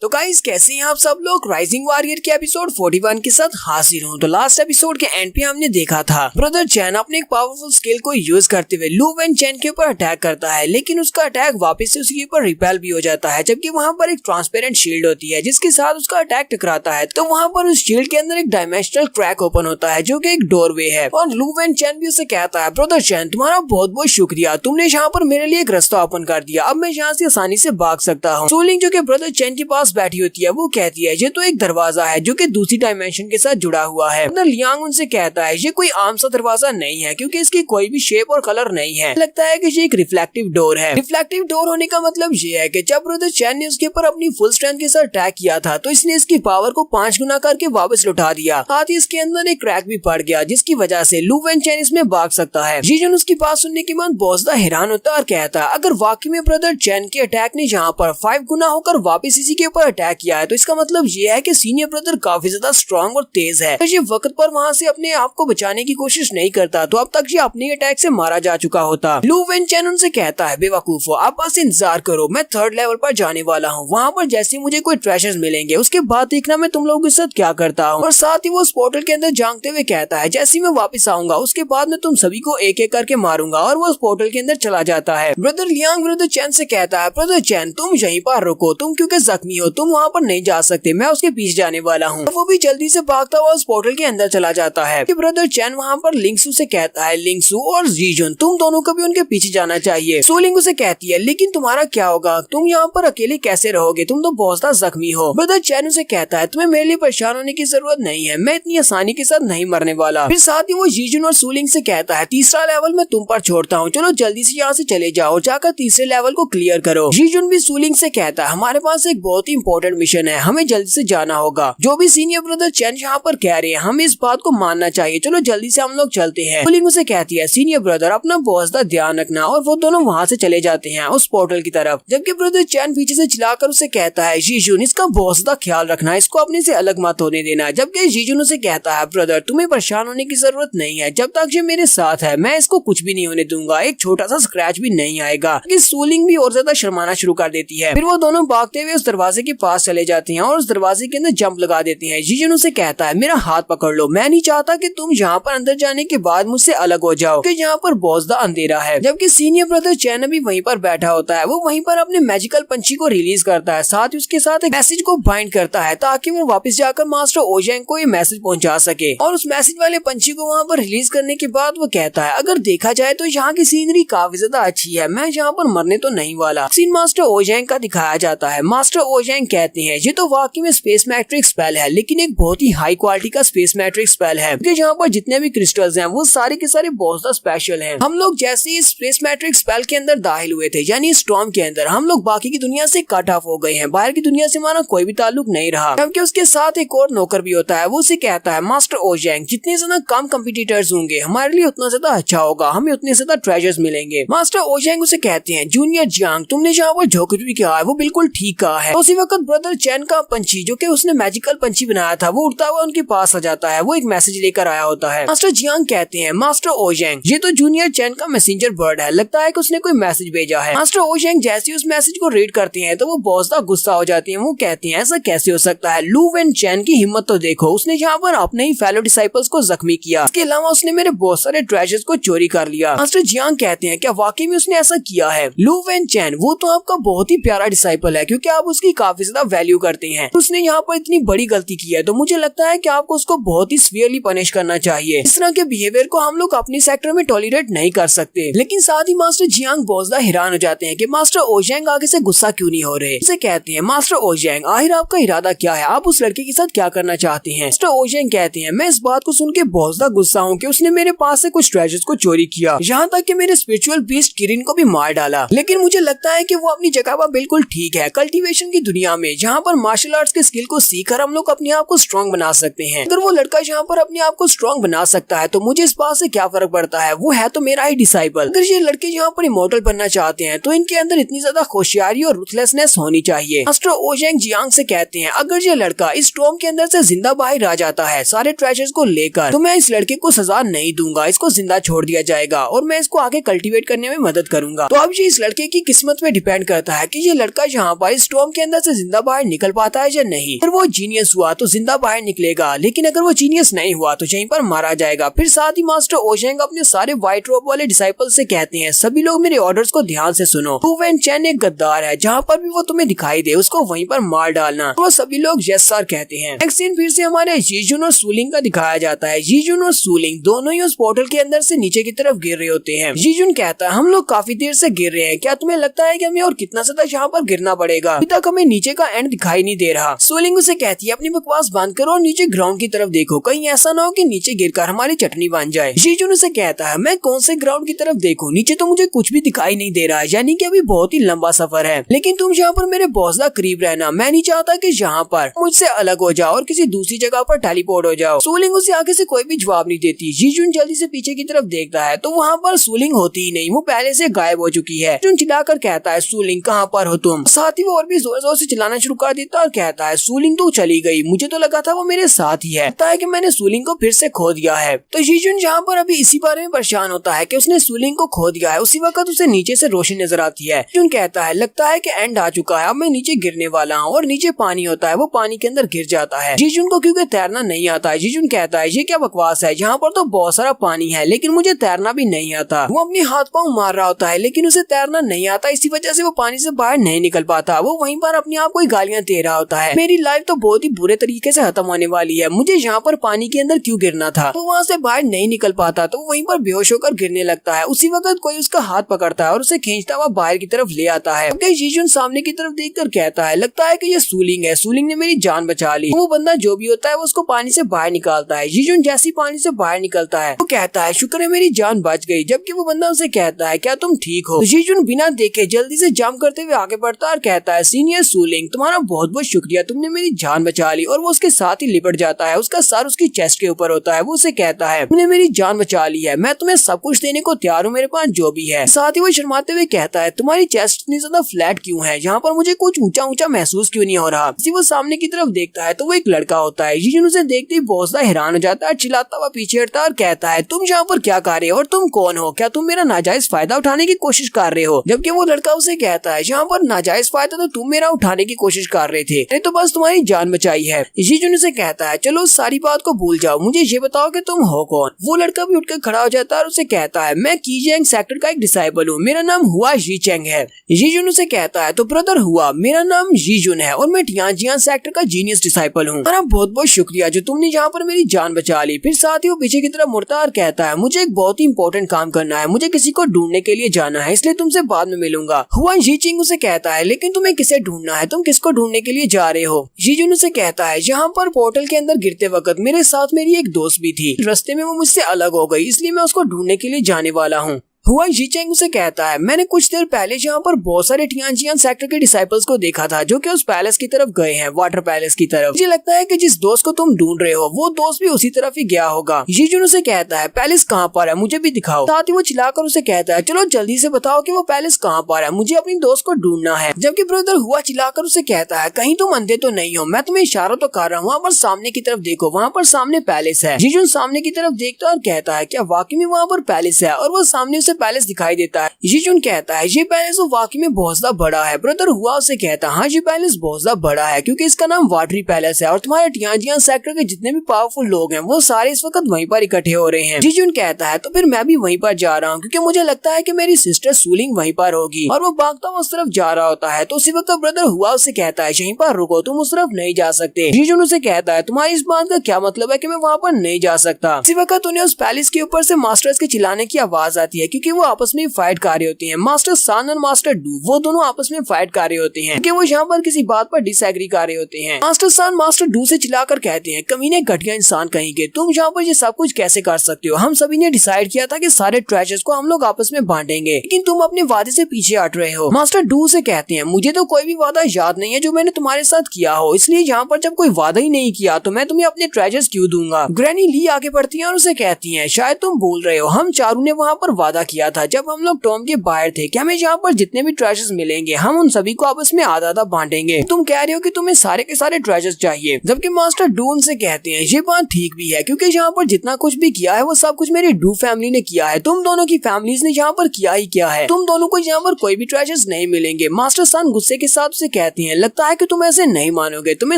तो गाइस कैसे हैं आप सब लोग। राइजिंग वॉरियर के एपिसोड 41 के साथ हाजिर हूँ। तो लास्ट एपिसोड के एंड पे हमने देखा था ब्रदर चैन अपने एक पावरफुल स्किल को यूज करते हुए लू वेन चैन के ऊपर अटैक करता है, लेकिन उसका अटैक वापस से उसके ऊपर रिपेल भी हो जाता है, जबकि वहाँ पर एक ट्रांसपेरेंट शील्ड होती है जिसके साथ उसका अटैक टकराता है। तो वहाँ पर उस शील्ड के अंदर एक डायमेंशनल क्रैक ओपन होता है जो की एक डोरवे है, और लू वेन चैन भी उसे कहता है ब्रदर चैन तुम्हारा बहुत बहुत शुक्रिया, तुमने यहाँ पर मेरे लिए एक रास्ता ओपन कर दिया, अब मैं यहाँ से आसानी से भाग सकता हूँ। सोलिंग जो की ब्रदर चैन के पास बैठी होती है वो कहती है ये तो एक दरवाजा है जो कि दूसरी डायमेंशन के साथ जुड़ा हुआ है। लियांग उनसे कहता है ये कोई आम सा दरवाजा नहीं है क्योंकि इसकी कोई भी शेप और कलर नहीं है, लगता है कि ये एक रिफ्लेक्टिव डोर है। रिफ्लेक्टिव डोर होने का मतलब ये है कि जब ब्रदर चैन ने उसके ऊपर अपनी फुल स्ट्रेंथ के साथ अटैक किया था तो इसने इसकी पावर को 5 गुना करके वापस लौटा दिया। साथ ही इसके अंदर एक क्रैक भी पड़ गया जिसकी वजह से लू वेन चैन इसमें भाग सकता है। जीजन उसकी बात सुनने के बाद बहुत ज्यादा हैरान होता है और कहता है अगर वाकई में ब्रदर चैन के अटैक ने यहाँ पर 5 गुना होकर वापस इसी के ऊपर अटैक किया है तो इसका मतलब ये है कि सीनियर ब्रदर काफी ज्यादा स्ट्रांग और तेज है। ये वक्त पर वहाँ से अपने आप को बचाने की कोशिश नहीं करता तो अब तक ये अपने अटैक से मारा जा चुका होता। लू वेन चैन उनसे कहता है बेवकूफो आप बस इंतजार करो, मैं 3rd लेवल पर जाने वाला हूँ, वहाँ पर जैसे मुझे कोई ट्रेजर्स मिलेंगे उसके बाद देखना मैं तुम लोगों के साथ क्या करता हूँ। और साथ ही वो उस पोर्टल के अंदर झांकते हुए कहता है जैसे मैं वापस आऊंगा उसके बाद मैं तुम सभी को एक एक करके मारूंगा, और वो उस पोर्टल के अंदर चला जाता है। ब्रदर लियांग ब्रदर चैन से कहता है ब्रदर चैन तुम यहीं पर रुको, तुम क्योंकि जख्मी हो तुम वहाँ पर नहीं जा सकते, मैं उसके पीछे जाने वाला हूँ। वो भी जल्दी से भागता हुआ उस पोर्टल के अंदर चला जाता है। कि ब्रदर चैन वहाँ पर लिंगसू से कहता है लिंगसू और जीजुन तुम दोनों को भी उनके पीछे जाना चाहिए। सोलिंग उसे कहती है लेकिन तुम्हारा क्या होगा, तुम यहाँ पर अकेले कैसे रहोगे, तुम तो बहुत ज्यादा जख्मी हो। ब्रदर चैन उसे कहता है तुम्हें मेरे लिए परेशान होने की जरूरत नहीं है, मैं इतनी आसानी के साथ नहीं मरने वाला। फिर साथ ही वो जीजुन और सोलिंग से कहता है 3रा लेवल मैं तुम पर छोड़ता हूँ, चलो जल्दी से यहाँ से चले जाओ, जाकर 3रे लेवल को क्लियर करो। जीजुन भी सोलिंग से कहता है हमारे पास एक बहुत ही इंपॉर्टेंट मिशन है, हमें जल्दी से जाना होगा। जो भी सीनियर ब्रदर चैन यहाँ पर कह रहे हैं हमें इस बात को मानना चाहिए, चलो जल्दी से हम लोग चलते हैं। सोलिंग उसे कहती है सीनियर ब्रदर अपना बहुत ज्यादा ध्यान रखना, और वो दोनों वहाँ से चले जाते हैं उस पोर्टल की तरफ। जबकि ब्रदर चैन पीछे से चिल्लाकर उसे कहता है जीजुन इसका बहुत ज्यादा ख्याल रखना, इसको अपने से अलग मत होने देना। जबकि जीजुन उसे कहता है ब्रदर तुम्हें परेशान होने की जरूरत नहीं है, जब तक ये मेरे साथ है मैं इसको कुछ भी नहीं होने दूंगा, एक छोटा सा स्क्रैच भी नहीं आएगा। सोलिंग भी और ज्यादा शर्माना शुरू कर देती है। फिर वो दोनों भागते हुए उस दरवाजे के पास चले जाते हैं और उस दरवाजे के अंदर जंप लगा देते हैं। जीजन उसे कहता है मेरा हाथ पकड़ लो, मैं नहीं चाहता कि तुम यहाँ पर अंदर जाने के बाद मुझसे अलग हो जाओ कि यहाँ पर बहुत ज्यादा अंधेरा है। जबकि सीनियर ब्रदर चैन भी वहीं पर बैठा होता है, वो वहीं पर अपने मैजिकल पंछी को रिलीज करता है, साथ ही उसके साथ एक मैसेज को बाइंड करता है ताकि वो वापस जाकर मास्टर ओजेंग को ये मैसेज पहुंचा सके। और उस मैसेज वाले पंछी को वहाँ पर रिलीज करने के बाद वो कहता है अगर देखा जाए तो यहाँ की सीनरी काफी ज्यादा अच्छी है, मैं यहाँ पर मरने तो नहीं वाला। सीन मास्टर ओजेंग का दिखाया जाता है। मास्टर ओजेंग कहते हैं ये तो वाकई में स्पेस मैट्रिक स्पेल है, लेकिन एक बहुत ही हाई क्वालिटी का स्पेस मैट्रिक स्पेल है क्योंकि यहाँ पर जितने भी क्रिस्टल्स हैं वो सारे के सारे बहुत ज्यादा स्पेशल हैं। हम लोग जैसे ही स्पेस मैट्रिक स्पेल के अंदर दाखिल हुए थे यानी स्टॉर्म के अंदर, हम लोग बाकी की दुनिया से कट ऑफ हो गए हैं, बाहर की दुनिया से हमारा कोई भी ताल्लुक नहीं रहा। जबकि उसके साथ एक और नौकर भी होता है, वो उसे कहता है मास्टर ओजेंग जितने ज्यादा कम कम्पिटिटर्स होंगे हमारे लिए उतना ज्यादा अच्छा होगा, हमें उतने ज्यादा ट्रेजर्स मिलेंगे। मास्टर ओजेंग उसे कहते हैं जूनियर जियांग तुमने जहाँ पर जो कुछ भी किया है वो बिल्कुल ठीक कहा है। उसी वक्त ब्रदर चैन का पंछी जो कि उसने मैजिकल पंछी बनाया था वो उड़ता हुआ उनके पास आ जाता है, वो एक मैसेज लेकर आया होता है। मास्टर जियांग कहते हैं मास्टर ओजेंग ये तो जूनियर चैन का मैसेंजर बर्ड है, लगता है कि उसने कोई मैसेज भेजा है। मास्टर ओजेंग जैसे उस मैसेज को रीड करते हैं तो वो बहुत ज्यादा गुस्सा हो जाती है, वो कहते हैं ऐसा कैसे हो सकता है, लू वेन चैन की हिम्मत तो देखो, उसने यहाँ पर अपने ही फेलो डिसाइपल्स को जख्मी किया, इसके अलावा उसने मेरे बहुत सारे ट्रेजर्स को चोरी कर लिया। मास्टर जियांग कहते हैं क्या वाकई में उसने ऐसा किया है। लू वेन चैन वो तो आपका बहुत ही प्यारा डिसाइपल है क्योंकि आप उसकी काफी ज्यादा वैल्यू करते हैं, उसने यहाँ पर इतनी बड़ी गलती की है तो मुझे लगता है कि आपको उसको बहुत ही सीवियरली पनिश करना चाहिए। इस तरह के बिहेवियर को हम लोग अपने सेक्टर में टॉलरेट नहीं कर सकते। लेकिन साथ ही मास्टर जियांग बहुत ज्यादा हैरान हो जाते हैं कि मास्टर ओजेंग आगे से गुस्सा क्यों नहीं हो रहे। उसे कहते हैं मास्टर ओजेंग आखिर आपका इरादा क्या है, आप उस लड़के के साथ क्या करना चाहते हैं। मास्टर ओजेंग कहते हैं मैं इस बात को सुन के बहुत ज्यादा गुस्सा हूँ कि उसने मेरे पास से कुछ ट्रेजर्स को चोरी किया, यहाँ तक कि मेरे स्पिरिचुअल बीस्ट किरिन को भी मार डाला। लेकिन मुझे लगता है कि वो अपनी जगह पर बिल्कुल ठीक है। कल्टीवेशन की दुनिया में जहाँ पर मार्शल आर्ट्स के स्किल को सीखकर हम लोग अपने आप को स्ट्रॉन्ग बना सकते हैं, अगर वो लड़का यहाँ पर अपने आप को स्ट्रॉन्ग बना सकता है तो मुझे इस बात से क्या फर्क पड़ता है, वो है तो मेरा ही डिसाइपल। अगर ये लड़के यहाँ पर इमॉर्टल बनना चाहते हैं तो इनके अंदर इतनी ज्यादा होशियारी और रुथलेसनेस होनी चाहिए। मास्टर ओजेंग जियांग से कहते हैं अगर ये लड़का इस स्टॉर्म के अंदर से जिंदा बाहर आ जाता है सारे ट्रेजर्स को लेकर तो मैं इस लड़के को सजा नहीं दूंगा, इसको जिंदा छोड़ दिया जाएगा और मैं इसको आगे कल्टीवेट करने में मदद करूंगा। तो अब ये इस लड़के की किस्मत में डिपेंड करता है कि ये लड़का यहाँ पर इस स्टॉर्म के अंदर से जिंदा बाहर निकल पाता है या नहीं। अगर वो जीनियस हुआ तो जिंदा बाहर निकलेगा, लेकिन अगर वो जीनियस नहीं हुआ तो यहीं पर मारा जाएगा। फिर साथ ही मास्टर ओशेंग अपने सारे व्हाइट रोब वाले डिसाइपल से कहते हैं, सभी लोग मेरे ऑर्डर्स को ध्यान से सुनो। लू वेन चैन एक गद्दार है, जहाँ पर भी वो तुम्हें दिखाई दे उसको वहीं पर मार डालना। वो सभी लोग यस सर कहते हैं। नेक्स्ट सीन फिर से हमारे यीजुन और सूलिंग का दिखाया जाता है। यीजुन और सूलिंग दोनों ही उस पोर्टल के अंदर से नीचे की तरफ गिर रहे होते हैं। यीजुन कहता है, हम लोग काफी देर से गिर रहे हैं, क्या तुम्हें लगता है कि हमें और कितना ज्यादा यहाँ पर गिरना पड़ेगा? अभी तक हमें नीचे का एंड दिखाई नहीं दे रहा। सूलिंग उसे कहती है, अपनी बकवास बंद करो और नीचे ग्राउंड की तरफ देखो, कहीं ऐसा ना हो कि नीचे गिरकर हमारी चटनी बन जाए। यीजुन उसे कहता है, मैं कौन से ग्राउंड की तरफ देखूं, नीचे तो मुझे कुछ भी दिखाई नहीं दे रहा, यानी कि अभी बहुत ही लंबा सफर है। लेकिन तुम यहाँ पर मेरे बहुत ज्यादा करीब रहना, मैं नहीं चाहता कि यहाँ पर मुझसे अलग हो जाओ और किसी दूसरी जगह पर टेलीपोर्ट हो जाओ। सूलिंग उसे आगे से कोई भी जवाब नहीं देती। यीजुन जल्दी से पीछे की तरफ देखता है तो वहाँ पर सूलिंग होती ही नहीं, वो पहले से गायब हो चुकी है। यीजुन चिल्लाकर कहता है, सूलिंग कहाँ पर हो तुम? साथ ही वो और भी जोर जोर से चिल्लाना शुरू कर देता और कहता है, सूलिंग तो चली गई, मुझे तो लगा था वो मेरे साथ ही है, लगता है कि मैंने सूलिंग को फिर से खो दिया है। तो यीजुन जहाँ पर अभी इसी बारे में परेशान होता है कि उसने सूलिंग को खो दिया है, उसी वक्त उसे नीचे से रोशनी नजर आती है। यीजुन कहता है, लगता है कि एंड आ चुका है, अब मैं नीचे गिरने वाला हूँ। और नीचे पानी होता है, वो पानी के अंदर गिर जाता है। यीजुन को क्योंकि तैरना नहीं आता है, यीजुन कहता है, ये क्या बकवास है, यहाँ पर तो बहुत सारा पानी है लेकिन मुझे तैरना भी नहीं आता। वो अपने हाथ पाँव मार रहा होता है लेकिन उसे तैरना नहीं आता, इसी वजह से वो पानी से बाहर नहीं निकल पाता। वो वहीं पर अपने आप को गालियां दे रहा होता है, मेरी लाइफ तो बहुत ही बुरे तरीके से खत्म होने वाली है, मुझे यहाँ पर पानी के अंदर क्यों गिरना था। वो वहाँ से बाहर नहीं निकल पाता तो वहीं पर बेहोश होकर गिरने लगता है। उसी वक्त कोई उसका हाथ पकड़ता है और उसे खींचता हुआ बाहर की तरफ ले आता है। यीजुन सामने की तरफ देखकर कहता है, लगता है कि ये सूलिंग है, सूलिंग ने मेरी जान बचा ली। वो बंदा जो भी होता है वो उसको पानी से बाहर निकालता है। यीजुन जैसी पानी से बाहर निकलता है वो कहता है, शुक्र है मेरी जान बच गई। जबकि वो बंदा उसे कहता है, क्या तुम ठीक हो? यीजुन बिना देखे जल्दी से जंप करते हुए आगे बढ़ता और कहता है, सीनियर सूलिंग तुम्हारा बहुत बहुत शुक्रिया, तुमने मेरी जान बचा ली। और वो उसके साथ ही लिपट जाता है, उसका सर उसकी चेस्ट के ऊपर होता है। वो उसे कहता है, तुमने मेरी जान बचा ली है, मैं तुम्हें सब कुछ देने को तैयार हूँ, मेरे पास जो भी है। साथ ही वो शर्माते हुए कहता है, तुम्हारी चेस्ट इतनी ज्यादा फ्लैट क्यों है, यहाँ पर मुझे कुछ ऊंचा ऊंचा महसूस क्यों नहीं हो रहा। वो सामने की तरफ देखता है तो वो एक लड़का होता है। यीजुन उसे देखते ही बहुत ज्यादा हैरान हो जाता है, चिल्लाता हुआ पीछे हटता और कहता है, तुम यहाँ पर क्या कर रहे हो और तुम कौन हो, क्या तुम मेरा नाजायज फायदा उठाने की कोशिश कर रहे हो? जबकि वो लड़का उसे कहता है, यहाँ पर नाजायज फायदा तो तुम मेरा उठाने की कोशिश कर रहे थे, नहीं तो बस तुम्हारी जान बचाई है। यीजुन उसे कहता है, चलो सारी बात को भूल जाओ, मुझे ये बताओ कि तुम हो कौन? वो लड़का भी उठकर खड़ा हो जाता है और उसे कहता है, मैं कीजेंग सेक्टर का एक डिसाइबल हूँ, मेरा नाम हुआ यीचेंग है। यीजुन उसे कहता है, तो ब्रदर हुआ, मेरा नाम यीजुन है और मैं टियानजियान सेक्टर का जीनियस डिसाइपल हूँ। बहुत बहुत शुक्रिया जो तुमने यहाँ पर मेरी जान बचा ली। फिर साथ ही वो पीछे की तरफ मुड़ता और कहता है, मुझे एक बहुत ही इंपॉर्टेंट काम करना है, मुझे किसी को ढूंढने के लिए जाना है, इसलिए तुमसे बाद में मिलूंगा। हुआ यीचिंग उसे कहता है, लेकिन तुम्हें किसे ढूंढना है, तुम किसको ढूंढने के लिए जा रहे हो? यीजुन उसे कहता है, यहाँ पर पोर्टल के अंदर गिरते वक्त मेरे साथ मेरी एक दोस्त भी थी, रास्ते में वो मुझसे अलग हो गई, इसलिए मैं उसको ढूंढने के लिए जाने वाला हूँ। हुआ यीचेंग उसे कहता है, मैंने कुछ देर पहले यहाँ पर बहुत सारे टियानजियान सेक्टर के डिसाइपल्स को देखा था जो कि उस पैलेस की तरफ गए हैं, वाटर पैलेस की तरफ। मुझे लगता है कि जिस दोस्त को तुम ढूंढ रहे हो वो दोस्त भी उसी तरफ ही गया होगा। यीजुन उसे कहता है, पैलेस कहाँ पर है, मुझे भी दिखाओ। साथ ही वो चिल्लाकर उसे कहता है, चलो जल्दी से बताओ कि वो पैलेस कहाँ पर है, मुझे अपनी दोस्त को ढूंढना है। जबकि ब्रदर हुआ चिल्लाकर उसे कहता है, कहीं तुम अंधे तो नहीं हो, मैं तुम्हें इशारा तो कर रहा हूँ, वहाँ पर सामने की तरफ देखो, वहाँ पर सामने पैलेस है। यीजुन सामने की तरफ देखता और कहता है, क्या वाकई में वहाँ पर पैलेस है? और वो सामने उसे पैलेस दिखाई देता है। यीजुन कहता है, ये पैलेस तो वाकई में बहुत ज्यादा बड़ा है। ब्रदर हुआ उसे कहता है, हाँ ये पैलेस बहुत ज्यादा बड़ा है क्योंकि इसका नाम वाटरी पैलेस है और तुम्हारे टियानजियान सेक्टर के जितने भी पावरफुल लोग हैं वो सारे इस वक्त वहीं पर इकट्ठे हो रहे हैं। यीजुन कहता है, तो फिर मैं भी वहीं पर जा रहा हूँ क्योंकि मुझे लगता है कि मेरी सिस्टर सूलिंग वहीं पर होगी। और वो भागता हुआ उस तरफ जा रहा होता है तो उसी वक्त ब्रदर हुआ उसे कहता है, यहीं पर रुको, तुम उस तरफ नहीं जा सकते। यीजुन उसे कहता है, तुम्हारी इस बात का क्या मतलब है कि मैं वहाँ पर नहीं जा सकता? इसी वक्त उन्हें उस पैलेस के ऊपर से मास्टर्स के चिल्लाने की आवाज आती है क्योंकि वो आपस में फाइट कर रहे होते हैं। मास्टर सान और मास्टर डू वो दोनों आपस में फाइट कर रहे होते हैं क्योंकि वो यहाँ पर किसी बात पर डिसएग्री कर रहे होते हैं। मास्टर सान मास्टर डू से चिल्लाकर कहते हैं, कमीने घटिया इंसान कहेंगे, तुम यहाँ पर ये सब कुछ कैसे कर सकते हो? हम सभी ने डिसाइड किया था कि सारे ट्रेजर्स को हम लोग आपस में बांटेंगे, लेकिन तुम अपने वादे से पीछे हट रहे हो। मास्टर डू से कहते हैं, मुझे तो कोई भी वादा याद नहीं है जो मैंने तुम्हारे साथ किया हो, इसलिए यहाँ पर जब कोई वादा ही नहीं किया तो मैं तुम्हें अपने ट्रेजर्स क्यों दूंगा? ग्रैनी ली आगे बढ़ती है और उसे कहती है, शायद तुम बोल रहे हो, हम चारों ने वहाँ पर वादा किया किया था जब हम लोग टॉम के बाहर थे कि हमें यहाँ पर जितने भी ट्रेजर्स मिलेंगे हम उन सभी को आपस में आधा आधा बांटेंगे। तुम कह रहे हो कि तुम्हें सारे के सारे ट्रेजर्स चाहिए, जबकि मास्टर डू उनसे कहते हैं ये बात ठीक भी है क्योंकि यहाँ पर जितना कुछ भी किया है वो सब कुछ मेरी डू फैमिली ने किया है, तुम दोनों की फैमिलीज ने यहाँ पर किया ही क्या है, तुम दोनों को यहाँ पर कोई भी ट्रेजर्स नहीं मिलेंगे। मास्टर सन गुस्से के साथ उसे कहती हैं लगता है कि तुम ऐसे नहीं मानोगे, तुम्हें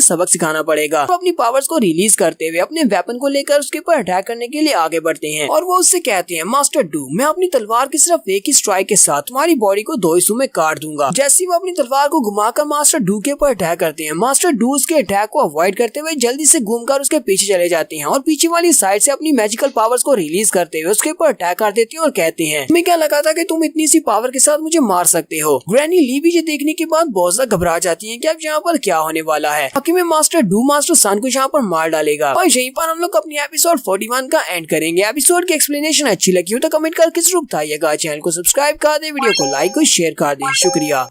सबक सिखाना पड़ेगा। तो अपनी पावर्स को रिलीज करते हुए अपने वेपन को लेकर उसके ऊपर अटैक करने के लिए आगे बढ़ते हैं और वो उससे कहते हैं मास्टर डू मैं अपनी तलवार की सिर्फ एक ही स्ट्राइक के साथ तुम्हारी बॉडी को 2 हिस्सों में काट दूंगा। जैसे वो अपनी तलवार को घुमाकर मास्टर डू के ऊपर अटैक करते हैं, मास्टर डू उसके अटैक को अवॉइड करते हुए जल्दी से घूमकर उसके पीछे चले जाते हैं और पीछे वाली साइड से अपनी मैजिकल पावर्स को रिलीज करते हुए उसके ऊपर अटैक कर देते हैं और कहते हैं मैं क्या लगा था कि तुम इतनी सी पावर के साथ मुझे मार सकते हो। ग्रैनी ली भी ये देखने के बाद बहुत ज्यादा घबरा जाती है कि अब यहाँ पर क्या होने वाला है। बाकी में मास्टर डू मास्टर सन को यहाँ पर मार डालेगा और यहीं पर हम लोग अपनी एपिसोड 41 का एंड करेंगे। एपिसोड की एक्सप्लेनेशन अच्छी लगी हो तो कमेंट करके जरूर बताइएगा, चैनल को सब्सक्राइब कर दे, वीडियो को लाइक और शेयर कर दे। शुक्रिया।